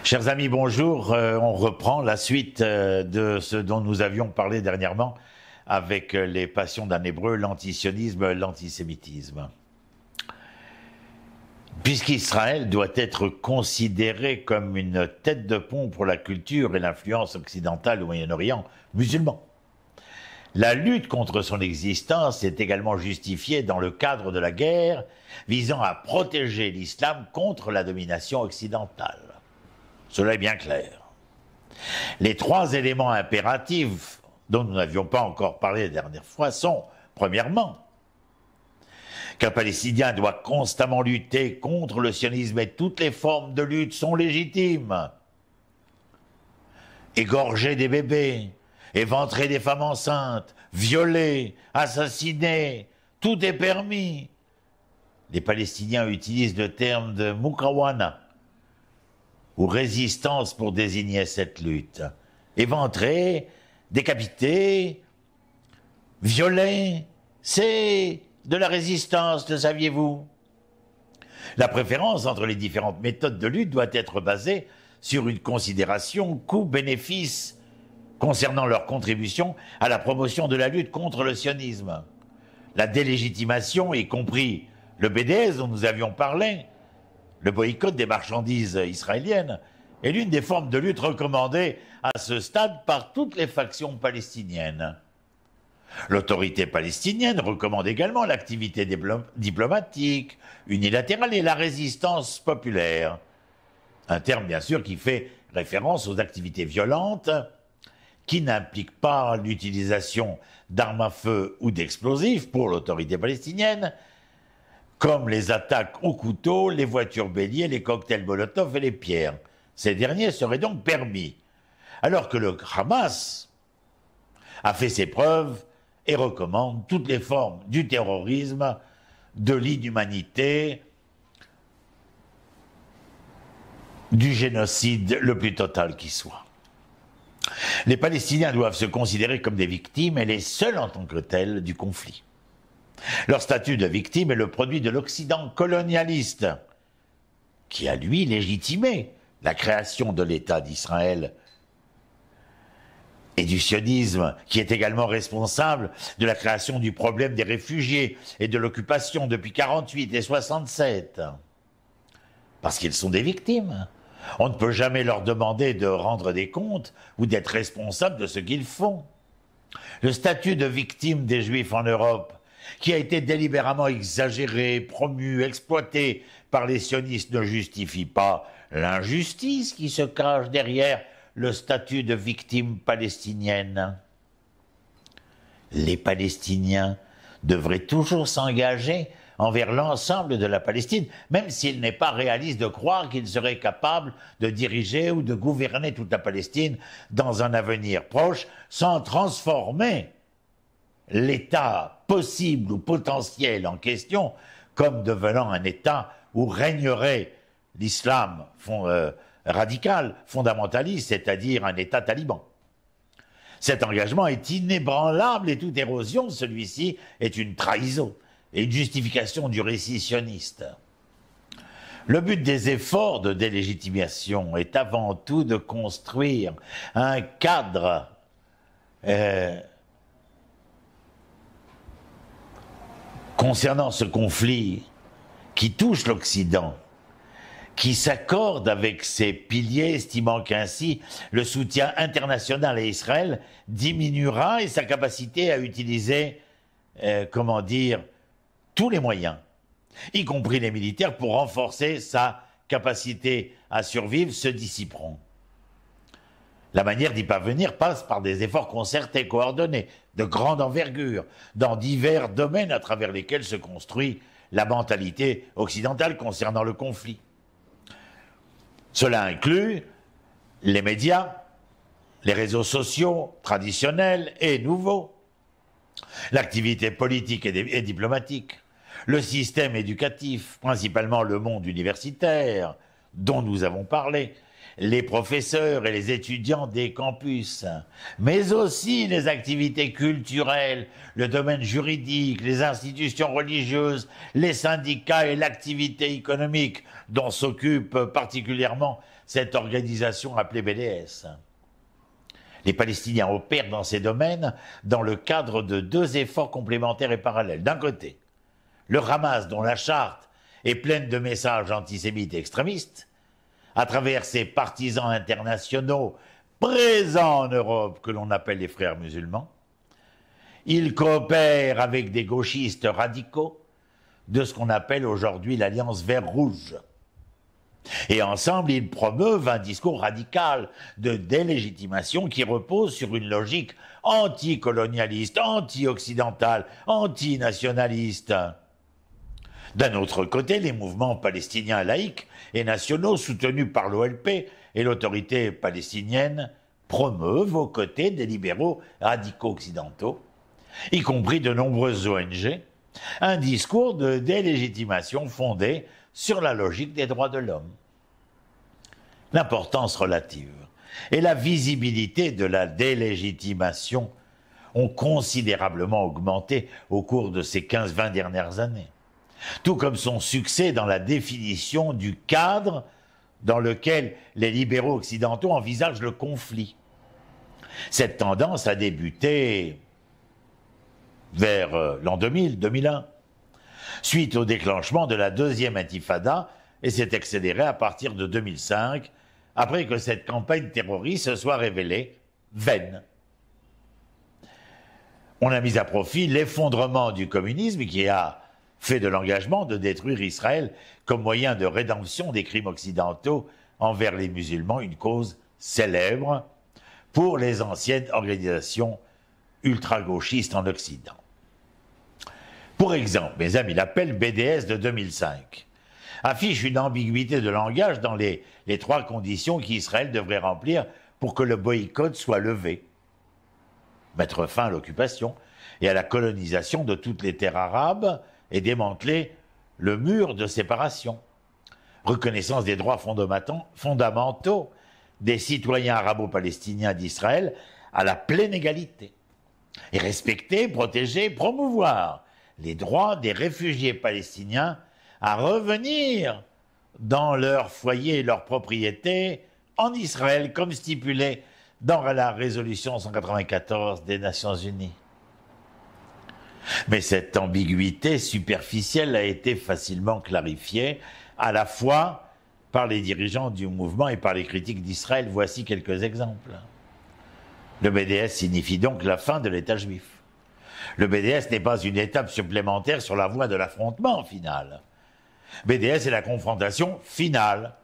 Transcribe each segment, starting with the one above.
Chers amis, bonjour. On reprend la suite de ce dont nous avions parlé dernièrement avec les passions d'un hébreu, l'antisionisme, l'antisémitisme. Puisqu'Israël doit être considéré comme une tête de pont pour la culture et l'influence occidentale au Moyen-Orient musulman, la lutte contre son existence est également justifiée dans le cadre de la guerre visant à protéger l'islam contre la domination occidentale. Cela est bien clair. Les trois éléments impératifs dont nous n'avions pas encore parlé la dernière fois sont, premièrement, qu'un Palestinien doit constamment lutter contre le sionisme et toutes les formes de lutte sont légitimes. Égorger des bébés, éventrer des femmes enceintes, violer, assassiner, tout est permis. Les Palestiniens utilisent le terme de mukawana, ou résistance pour désigner cette lutte. Éventrer, décapiter, violer, c'est de la résistance, le saviez-vous? La préférence entre les différentes méthodes de lutte doit être basée sur une considération coût-bénéfice concernant leur contribution à la promotion de la lutte contre le sionisme. La délégitimation, y compris le BDS dont nous avions parlé, le boycott des marchandises israéliennes, est l'une des formes de lutte recommandées à ce stade par toutes les factions palestiniennes. L'autorité palestinienne recommande également l'activité diplomatique, unilatérale et la résistance populaire. Un terme bien sûr qui fait référence aux activités violentes qui n'impliquent pas l'utilisation d'armes à feu ou d'explosifs pour l'autorité palestinienne, comme les attaques au couteau, les voitures béliers, les cocktails Molotov et les pierres. Ces derniers seraient donc permis, alors que le Hamas a fait ses preuves et recommande toutes les formes du terrorisme, de l'inhumanité, du génocide le plus total qui soit. Les Palestiniens doivent se considérer comme des victimes et les seuls en tant que tels du conflit. Leur statut de victime est le produit de l'Occident colonialiste, qui a lui légitimé la création de l'État d'Israël et du sionisme, qui est également responsable de la création du problème des réfugiés et de l'occupation depuis 48 et 67. Parce qu'ils sont des victimes. On ne peut jamais leur demander de rendre des comptes ou d'être responsables de ce qu'ils font. Le statut de victime des Juifs en Europe, qui a été délibérément exagéré, promu, exploité par les sionistes, ne justifie pas l'injustice qui se cache derrière le statut de victime palestinienne. Les Palestiniens devraient toujours s'engager envers l'ensemble de la Palestine, même s'il n'est pas réaliste de croire qu'ils seraient capables de diriger ou de gouverner toute la Palestine dans un avenir proche sans transformer l'État possible ou potentiel en question comme devenant un État où régnerait l'islam radical, fondamentaliste, c'est-à-dire un État taliban. Cet engagement est inébranlable et toute érosion de celui-ci est une trahison et une justification du récit sioniste. Le but des efforts de délégitimation est avant tout de construire un cadre concernant ce conflit qui touche l'Occident, qui s'accorde avec ses piliers, estimant qu'ainsi le soutien international à Israël diminuera et sa capacité à utiliser, tous les moyens, y compris les militaires, pour renforcer sa capacité à survivre, se dissiperont. La manière d'y parvenir passe par des efforts concertés, coordonnés, de grande envergure, dans divers domaines à travers lesquels se construit la mentalité occidentale concernant le conflit. Cela inclut les médias, les réseaux sociaux traditionnels et nouveaux, l'activité politique et diplomatique, le système éducatif, principalement le monde universitaire, dont nous avons parlé, les professeurs et les étudiants des campus, mais aussi les activités culturelles, le domaine juridique, les institutions religieuses, les syndicats et l'activité économique dont s'occupe particulièrement cette organisation appelée BDS. Les Palestiniens opèrent dans ces domaines dans le cadre de deux efforts complémentaires et parallèles. D'un côté, le Hamas, dont la charte est pleine de messages antisémites et extrémistes, à travers ses partisans internationaux présents en Europe que l'on appelle les frères musulmans. Il coopère avec des gauchistes radicaux de ce qu'on appelle aujourd'hui l'Alliance Vert-Rouge. Et ensemble, ils promeuvent un discours radical de délégitimation qui repose sur une logique anticolonialiste, anti-occidentale, anti-nationaliste. D'un autre côté, les mouvements palestiniens laïcs et nationaux soutenus par l'OLP et l'autorité palestinienne promeuvent aux côtés des libéraux radicaux occidentaux, y compris de nombreuses ONG, un discours de délégitimation fondé sur la logique des droits de l'homme. L'importance relative et la visibilité de la délégitimation ont considérablement augmenté au cours de ces 15-20 dernières années, tout comme son succès dans la définition du cadre dans lequel les libéraux occidentaux envisagent le conflit. Cette tendance a débuté vers l'an 2000-2001, suite au déclenchement de la deuxième intifada, et s'est accélérée à partir de 2005, après que cette campagne terroriste se soit révélée vaine. On a mis à profit l'effondrement du communisme qui a fait de l'engagement de détruire Israël comme moyen de rédemption des crimes occidentaux envers les musulmans une cause célèbre pour les anciennes organisations ultra-gauchistes en Occident. Pour exemple, mes amis, l'appel BDS de 2005 affiche une ambiguïté de langage dans les trois conditions qu'Israël devrait remplir pour que le boycott soit levé. Mettre fin à l'occupation et à la colonisation de toutes les terres arabes et démanteler le mur de séparation. Reconnaissance des droits fondamentaux des citoyens arabo-palestiniens d'Israël à la pleine égalité. Et respecter, protéger, promouvoir les droits des réfugiés palestiniens à revenir dans leur foyer et leur propriété en Israël, comme stipulé dans la résolution 194 des Nations Unies. Mais cette ambiguïté superficielle a été facilement clarifiée, à la fois par les dirigeants du mouvement et par les critiques d'Israël. Voici quelques exemples. Le BDS signifie donc la fin de l'État juif. Le BDS n'est pas une étape supplémentaire sur la voie de l'affrontement final. BDS est la confrontation finale.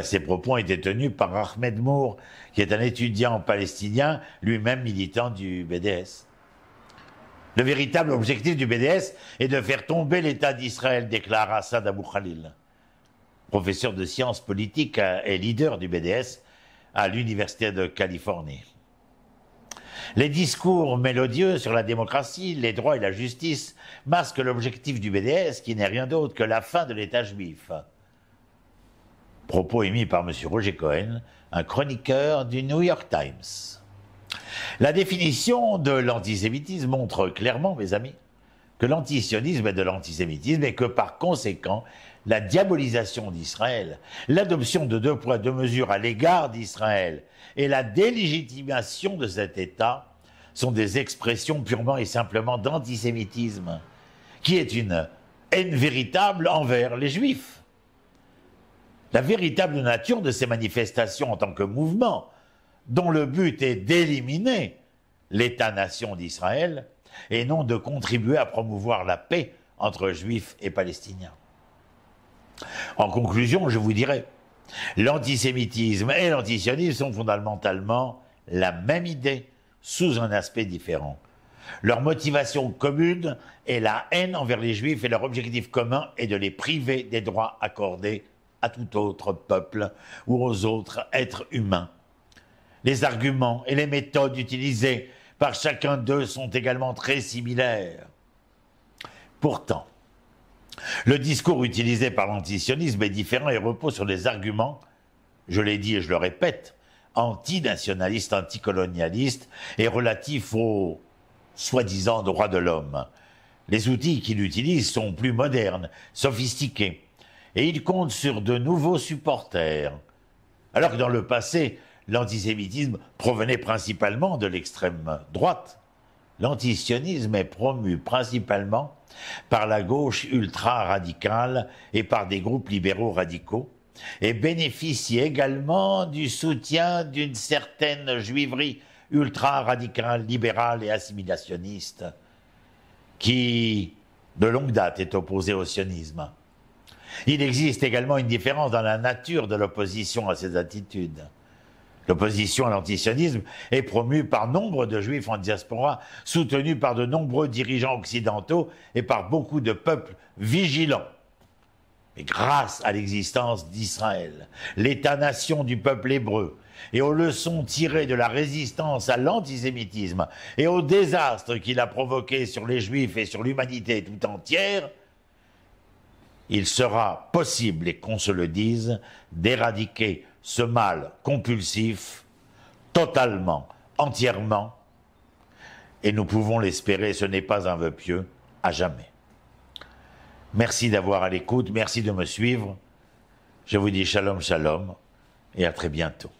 Ces propos ont été tenus par Ahmed Mour, qui est un étudiant palestinien, lui-même militant du BDS. Le véritable objectif du BDS est de faire tomber l'État d'Israël, déclare Assad Abou Khalil, professeur de sciences politiques et leader du BDS à l'Université de Californie. Les discours mélodieux sur la démocratie, les droits et la justice masquent l'objectif du BDS qui n'est rien d'autre que la fin de l'État juif. Propos émis par M. Roger Cohen, un chroniqueur du New York Times. La définition de l'antisémitisme montre clairement, mes amis, que l'antisionisme est de l'antisémitisme et que par conséquent, la diabolisation d'Israël, l'adoption de 2 poids 2 mesures à l'égard d'Israël et la délégitimation de cet État sont des expressions purement et simplement d'antisémitisme, qui est une haine véritable envers les Juifs. La véritable nature de ces manifestations en tant que mouvement, dont le but est d'éliminer l'État-nation d'Israël et non de contribuer à promouvoir la paix entre Juifs et Palestiniens. En conclusion, je vous dirais, l'antisémitisme et l'antisionisme sont fondamentalement la même idée, sous un aspect différent. Leur motivation commune est la haine envers les Juifs et leur objectif commun est de les priver des droits accordés à tout autre peuple ou aux autres êtres humains. Les arguments et les méthodes utilisées par chacun d'eux sont également très similaires. Pourtant, le discours utilisé par l'antisionisme est différent et repose sur des arguments je l'ai dit et je le répète, antinationaliste, anticolonialiste et relatif aux soi-disant droits de l'homme. Les outils qu'il utilise sont plus modernes, sophistiqués, et il compte sur de nouveaux supporters. Alors que dans le passé, l'antisémitisme provenait principalement de l'extrême droite. L'antisionisme est promu principalement par la gauche ultra-radicale et par des groupes libéraux radicaux, et bénéficie également du soutien d'une certaine juiverie ultra-radicale, libérale et assimilationniste, qui, de longue date, est opposée au sionisme. Il existe également une différence dans la nature de l'opposition à ces attitudes. L'opposition à l'antisionisme est promue par nombre de juifs en diaspora, soutenue par de nombreux dirigeants occidentaux et par beaucoup de peuples vigilants. Mais grâce à l'existence d'Israël, l'État-nation du peuple hébreu, et aux leçons tirées de la résistance à l'antisémitisme et au désastre qu'il a provoqué sur les Juifs et sur l'humanité tout entière, il sera possible, et qu'on se le dise, d'éradiquer ce mal compulsif totalement, entièrement, et nous pouvons l'espérer, ce n'est pas un vœu pieux, à jamais. Merci d'avoir à l'écoute, merci de me suivre. Je vous dis shalom, shalom, et à très bientôt.